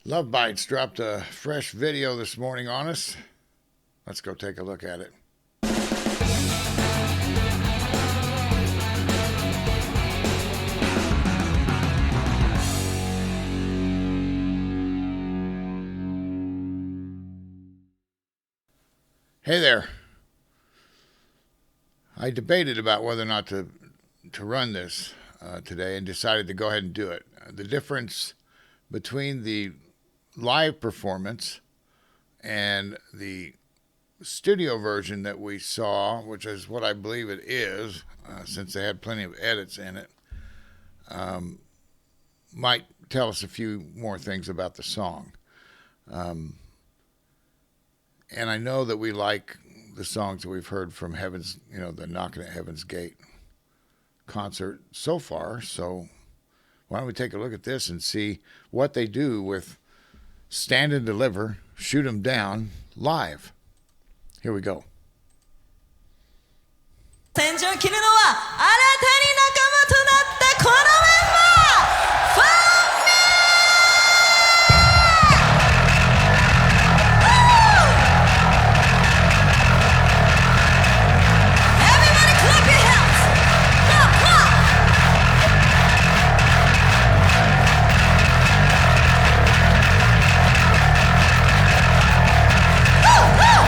Lovebites dropped a fresh video this morning on us. Let's go take a look at it. Hey there. I debated about whether or not to run this today and decided to go ahead and do it. The difference between the live performance and the studio version that we saw, which is what I believe it is, since they had plenty of edits in it, might tell us a few more things about the song. And I know that we like the songs that we've heard from Heaven's, the Knockin' at Heaven's Gate concert so far. So why don't we take a look at this and see what they do with Stand and Deliver, Shoot 'em Down live. Here we go. 戦場を切るのは新たに仲間となったこのメンバーファンミEverybody clap your hands! Clap, clap! Woo, woo!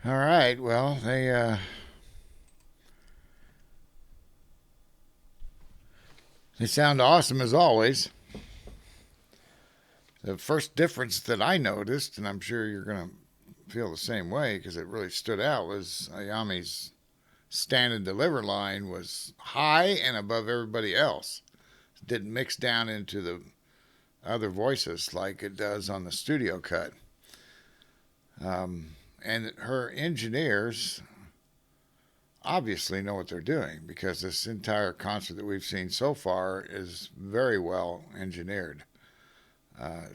All right. Well, they sound awesome as always. The first difference that I noticed, and I'm sure you're going to feel the same way because it really stood out, was Ayami's stand and deliver line was high and above everybody else. It didn't mix down into the other voices like it does on the studio cut. And her engineers obviously know what they're doing because this entire concert that we've seen so far is very well engineered.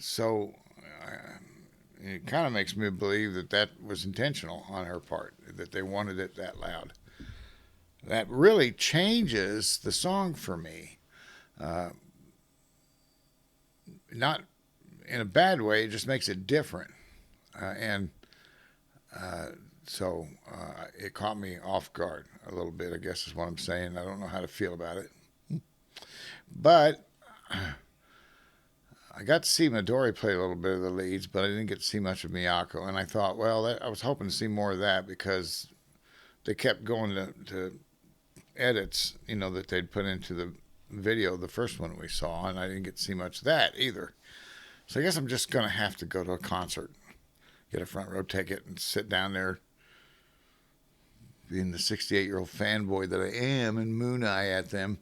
So it kind of makes me believe that that was intentional on her part, that they wanted it that loud. That really changes the song for me. Uh, Not in a bad way, it just makes it different. And uh, so it caught me off guard a little bit, I guess is what I'm saying. I don't know how to feel about it. But I got to see Midori play a little bit of the leads, but I didn't get to see much of Miyako. And I thought, well, I was hoping to see more of that because they kept going to edits, that they'd put into the video, the first one we saw, and I didn't get to see much of that either. So I guess I'm just going to have to go to a concert, get a front row ticket, and sit down there, being the 68-year-old fanboy that I am, and moon eye at them,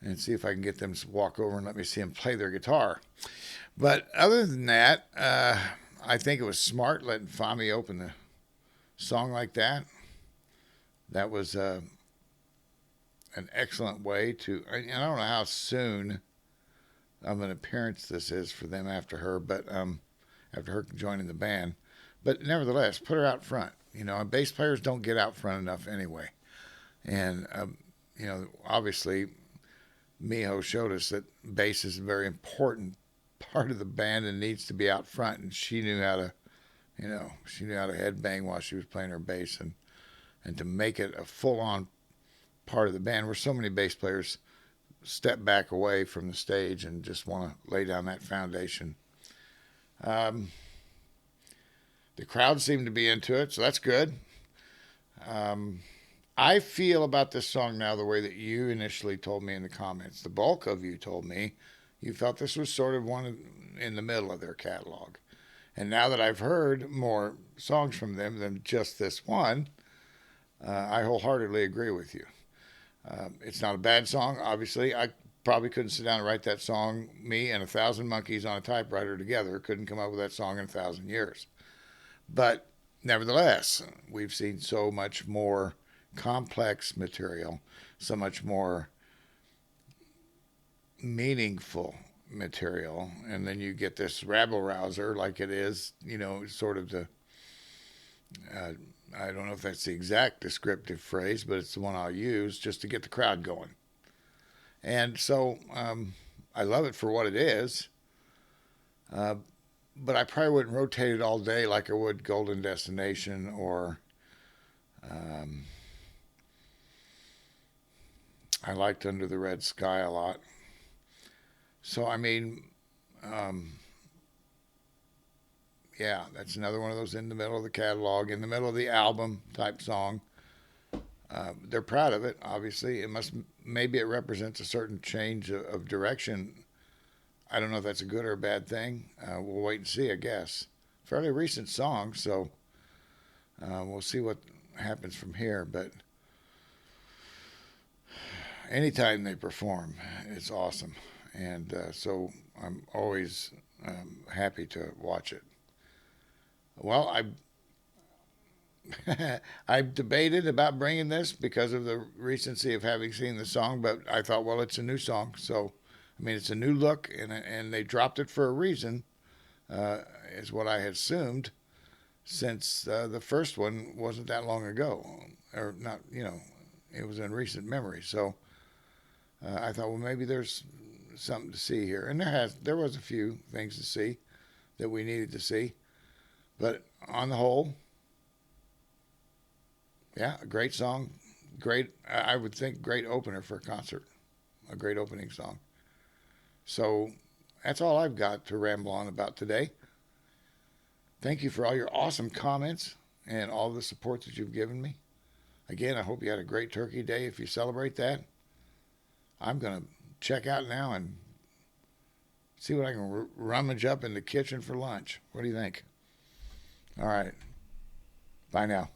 and see if I can get them to walk over and let me see them play their guitar. But other than that, I think it was smart letting Fami open the song like that. That was an excellent way to. I don't know how soon of an appearance this is for them after her, but after her joining the band. But nevertheless, put her out front. Bass players don't get out front enough anyway. And, obviously, Miho showed us that bass is a very important part of the band and needs to be out front. And she knew how to, she knew how to headbang while she was playing her bass and to make it a full-on part of the band where so many bass players step back away from the stage and just want to lay down that foundation. The crowd seemed to be into it, so that's good. I feel about this song now the way that you initially told me in the comments. The bulk of you told me you felt this was sort of one in the middle of their catalog. And now that I've heard more songs from them than just this one, I wholeheartedly agree with you. It's not a bad song, obviously. I probably couldn't sit down and write that song. Me and 1,000 monkeys on a typewriter together couldn't come up with that song in 1,000 years. But nevertheless, we've seen so much more complex material, so much more meaningful material, and then you get this rabble rouser like it is, sort of the. I don't know if that's the exact descriptive phrase, but it's the one I'll use just to get the crowd going. And so I love it for what it is, but I probably wouldn't rotate it all day like I would Golden Destination or I liked Under the Red Sky a lot. So, yeah, that's another one of those in the middle of the catalog, in the middle of the album type song. They're proud of it, obviously. Maybe it represents a certain change of direction. I don't know if that's a good or a bad thing. We'll wait and see, I guess. Fairly recent song, so we'll see what happens from here. But anytime they perform, it's awesome. And so I'm always happy to watch it. Well, I've debated about bringing this because of the recency of having seen the song, but I thought, well, it's a new song, so it's a new look, and they dropped it for a reason, is what I had assumed, since the first one wasn't that long ago, or not, it was in recent memory. So I thought, well, maybe there's something to see here, and there was a few things to see that we needed to see, but on the whole. Yeah, a great song. Great, I would think, great opener for a concert. A great opening song. So that's all I've got to ramble on about today. Thank you for all your awesome comments. and all the support that you've given me. Again, I hope you had a great Turkey Day if you celebrate that. I'm going to check out now and see what I can rummage up in the kitchen for lunch. What do you think? All right. Bye now.